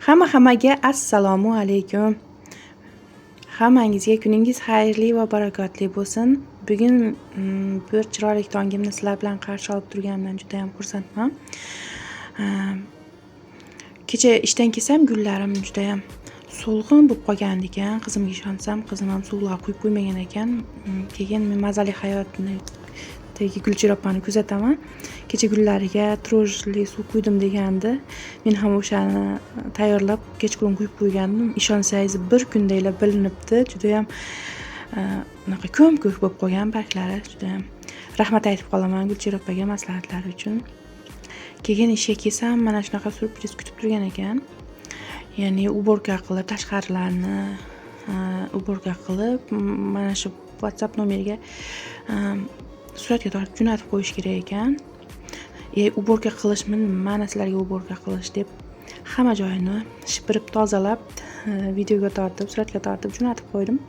Hammaga assalomu alaykum. Hammangizga kuningiz xayrli va barakotli bo'lsin. Bugun bir chiroyli tongimni sizlar bilan qarshi olib turganimdan juda ham xursandman. Kecha ishdan kelsam gullarim juda ham so'lg'in bo'lib qolgan ekan. Qizimga ishonsam, qizim ham suvlar quyib qo'ymagan ekan. Keyin men mazali hayotni Gulchehra opani kuzataman. Kecha gullariga trojli suv quydim degandi. Men ham o'shani tayyorlab kechqurun quyib qo'ygandim. Ishonsangiz bir kundaylab bilinibdi. Juda ham unaqa ko'm-ko'k bo'lib qolgan barglari. Juda ham rahmat aytib qolaman Gulchehra opaga maslahatlari uchun. Keyin ishga kelsam, mana shunaqa surpriz kutib turgan ekan. Ya'ni uborka qilib, tashqarilarni uborka qilib, mana shu WhatsApp nomeriga suratga tortib jo'natib qo'yish kerak ekan. Uborka qilishmi, mana sizlarga uborka qilish deb hamma joyini shipirib tozalab, videoga tortib, suratga tortib jo'natib qo'ydim.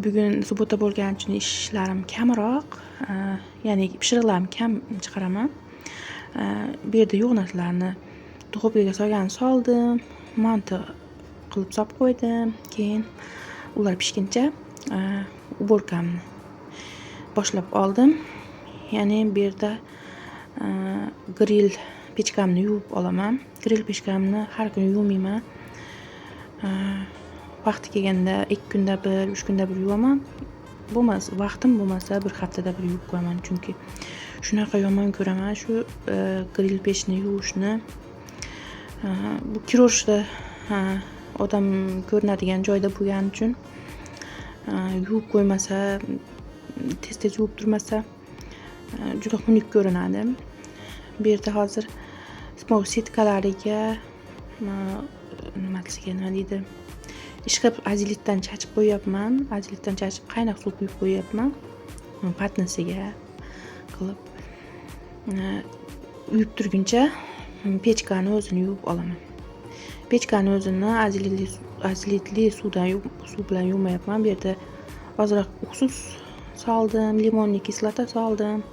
Bugun subota bo'lgani uchun ishlarim kamroq, ya'ni pishiriqlarni kam chiqaraman. Bu yerda yo'q narsalarni duxovkaga soldim, manti qilib solib qo'ydim. Keyin ular pishguncha uborkamni boshlab oldim. Ya'ni bu yerda grill pechkamni yuvib olaman. Grill pechkamni har kuni yuvmayman. Vaqti kelganda 2 kunda bir, 3 kunda bir yuvaman. Bo'lmasa, vaqtim bo'lmasa bir haftada bir yuvib qo'yaman, chunki shunaqa yomon ko'raman shu grill pechni yuvishni. Bu kiroshda odam ko'rinadigan joyda bo'lgani uchun yuvib qo'ymasa, tez yuvib turmasa juda xunuk ko'rinadi. Bu yerda hozir smog sitkalariga nima deydi? Ishqib azilitdan chachib qo'yapman. Azilitdan chachib qaynoq suv quyib qo'yapman. Patnasiga qilib uyib turguncha pechkani o'zini yuvib olaman. Pechkani o'zini azilitli suv bilan yuvmayapman. Bu yerda ozroq uksus soldim, limonli kislota soldim.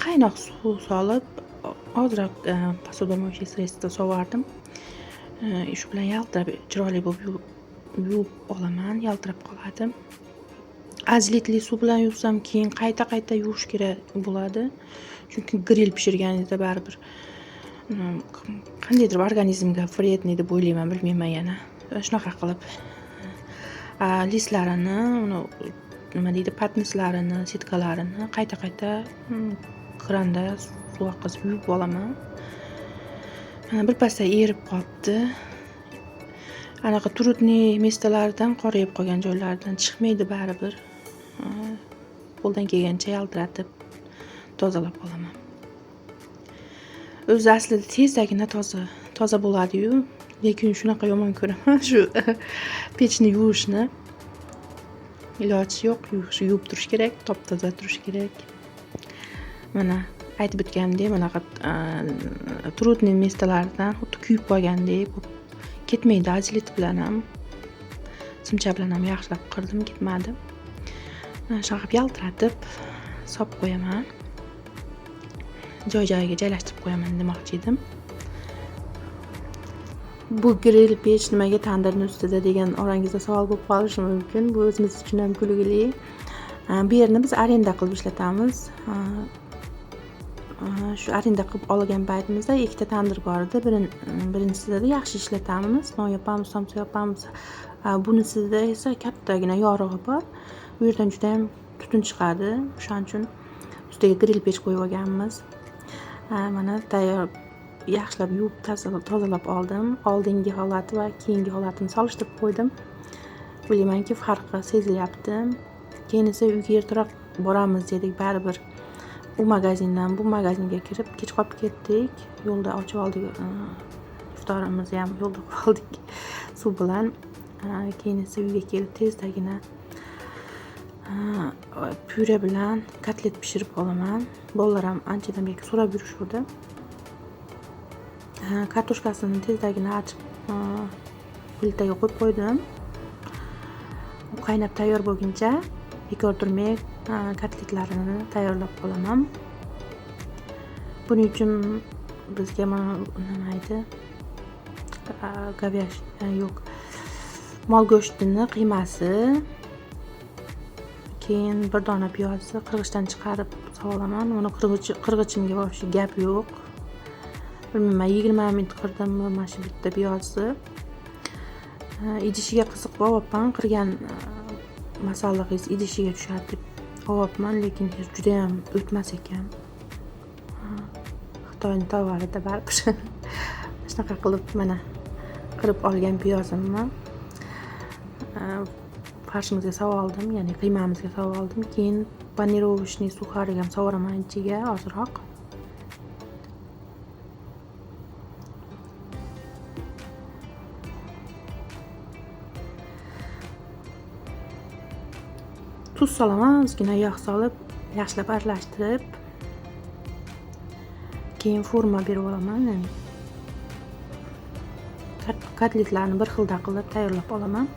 Qaynoq suv solib, ozroq posudamоечный sredstvo sovardim. Shu bilan yaltirab chiroyli bo'lib yuvib olaman, yaltirab qoladi. Azilitli suv bilan yuvsam, keyin qayta yuvish kerak bo'ladi. Chunki grill pishirganingizda baribir qandaydir organizmga vredni deb o'ylayman, bilmayman yana. Shunaqa qilib listlarini, nima deydi, patnislarini, sitkalarini qayta kranda suv oqizib yuvib olaman. Birpasda erib qolibdi. Anaqa turutniy mestolardan, qorayib qolgan joylardan chiqmaydi baribir. Qo'ldan kelgancha yaltiratib tozalab olaman. O'zi aslida tezdagina toza bo'ladi-yu, lekin shunaqa yomon ko'raman shu pechni yuvishni. Iloji yo'q, yuvib turish kerak, top-toza turish kerak. Mana aytib o'tganimdek, bunaqa turutniy mestolardan xuddi kuyib qolgandek ketmaydi. Azilit bilan ham, simcha bilan ham yaxshilab qirdim, ketmadi. Shunaqa yaltiratib solib qo'yaman. Joy-joyiga joylashtirib qo'yaman demoqchi edim. Bu grill pech nimaga tandirni ustida degan orangizda savol bo'lib qolishi mumkin. Bu o'zimiz uchun ham kulgili. Bu yerni biz arenda qilib ishlatamiz. Shu arenda qilib olgan paytimizda ikkita tandir bor edi. Birinchisida yaxshi ishlatamiz, non yapamiz, somsa yapamiz. Bunisida esa kattagina yorug'i bor. Bu yerdan juda ham tutun chiqadi. Shuning uchun ustiga grill pech qo'yib olganmiz. Mana tayyor, yaxshilab yuvib tozalab oldim. Oldingi holati va keyingi holatini solishtirib qo'ydim. O'ylaymanki, farqi sezilyapti. Keyin esa uyga ertaroq boramiz dedik, baribir u magazindan bu magazinga kirib kech qolib ketdik. Yo'lda ochib oldik. Iftorimizni ham yo'lda qoldik suv bilan. Keyin esa uyga kelib tezdagina pyure bilan kotlet pishirib olaman. Bolalar ham anchadan beri so'rab yurishdi. Kartoshkasini tezdagina achib plitaga qo'yib qo'ydim. U qaynab tayyor bo'lguncha bekor turmay kotletlarini tayyorlab qolaman. Buning uchun bizga mana nima edi? Говяжий, yo'q. Mol go'shtini qiymasi. Keyin bir dona piyozni qirg'ichdan chiqarib solaman. Uni qirg'ichimga voобще gap yo'q. Bilmayman, 20 minut qirdim mana shu bitta piyozni. Idishiga qiziq olyapman, qirgan masalliqingiz idishiga tushadi deb olyapman, lekin juda ham o'tmas ekan. Xitoyning tovarida baribir. Shunaqa qilib mana qirib olgan piyozimni farshimizga solib oldim, ya'ni qiymamizga solib oldim. Keyin panirovочный suxarik ham sovuraman ichiga ozroq. Tuz solaman, ozgina yog' solib, yaxshilab aralashtirib, keyin forma berib olaman. Yani kotletlarni bir xilda qilib tayyorlab olaman.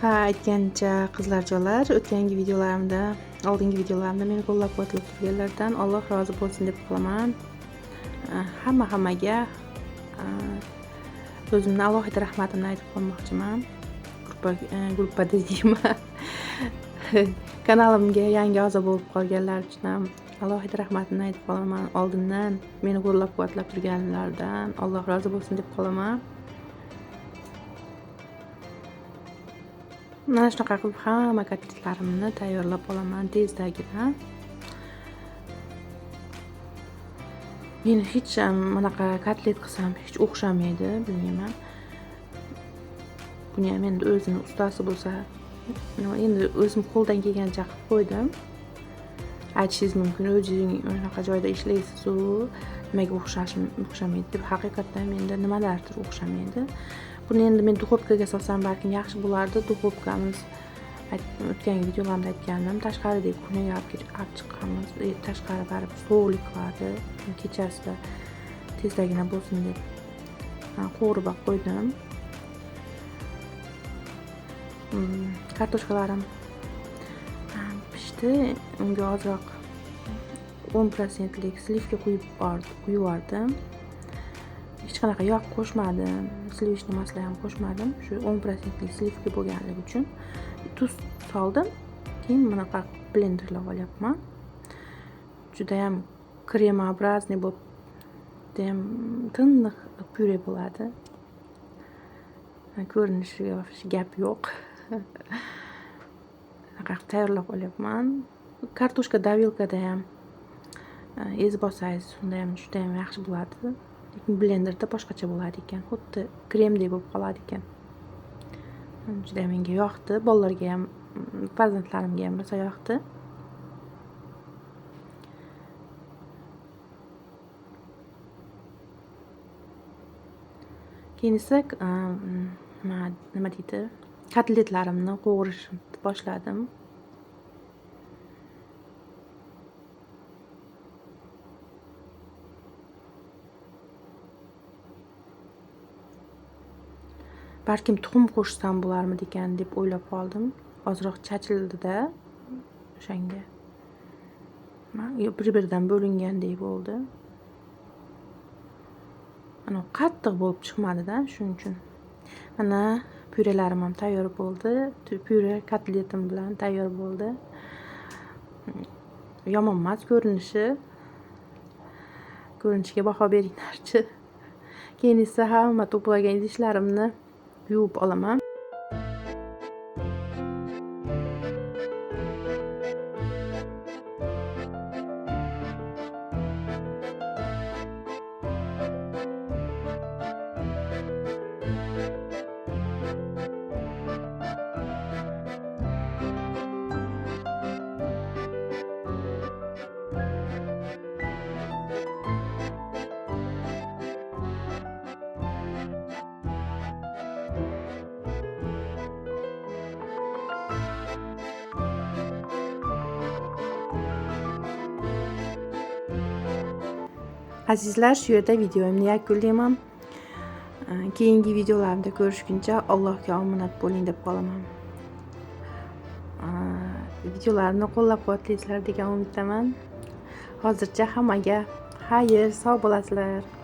Aytgancha qizlarjonlar, o'tgangi videolarimda, oldingi videolarimda meni qo'llab-quvvatlab turganlardan Alloh rozi bo'lsin deb qolaman. Hammaga o'zimning alohida rahmatimni aytib qolmoqchiman. Gruppada deyman. Kanalimga yangi a'zo bo'lib qolganlar uchun ham alohida rahmatimni aytib qolaman. Oldindan meni qo'llab-quvvatlab turganlardan Alloh rozi bo'lsin deb qolaman. Mana shunaqa qilib hamma kotletlarimni tayyorlab olaman tezdagina. Meni hech bunaqa kotlet qilsam hech o'xshamaydi, bilmayman. Buni ham endi o'zini ustasi bo'lsa, endi o'zim qo'ldan kelgancha qilib qo'ydim. Aytishingiz mumkin, o'zing unaqa joyda ishlaysiz-ku, nimaga o'xshamaydi deb. Haqiqatan menda nimalardir o'xshamaydi. Buni endi men duxovkaga solsam balkim yaxshi bo'lardi. Duxovkamiz o'tgangi videolarimda aytganim, tashqaridagi kunaga olib chiqqanmiz. Tashqari baribir sovuqlik qiladi. Kechasida tezdagina bo'lsin deb qovurib qo'ydim. Kartoshkalarim pishdi. Unga ozroq 10% lik slivka quyib yubordim. Hech qanaqa yog' qo'shmadim, slivishni masala ham qo'shmadim. Shu 10% lik slivka bo'lganligi uchun tuz soldim. Keyin bunaqa blenderlab olyapman. Juda ham kremoobrazniy bo'lib, juda ham tiniq pyure bo'ladi. Ko'rinishiga gap yo'q. Tayyorlab olyapman. Kartoshka davilkada ham ezib olsangiz, unda ham juda ham yaxshi bo'ladi. Lekin blenderda boshqacha bo'ladi ekan. Xuddi kremdek bo'lib qoladi ekan. Juda ham menga yoqdi. Bolalarga ham, farzandlarimga ham rosa yoqdi. Keyin esa nima deydi? Kotletlarimni qovurishni boshladim. Balkim tuxum qo'shsam bo'larmidi ekan deb o'ylab qoldim. Ozroq chachildi-da o'shanga. Bir-biridan bo'lingandek bo'ldi. Ana qattiq bo'lib chiqmadi-da, shuning uchun. Mana pyurelarim ham tayyor bo'ldi. Pyure kotletim bilan tayyor bo'ldi. Yomon emas ko'rinishi. Ko'rinishiga baho beringlarchi. Keyin esa hamma to'plagan idishlarimni yuvib olaman. Azizlar, shu yerda videomni yakunlayman. Keyingi videolarimda ko'rishguncha Allohga omonat bo'ling deb qolaman. Videolarimni qo'llab-quvvatlaysizlar degan umiddaman. Hozircha hammaga xayr, sog' bo'lasizlar.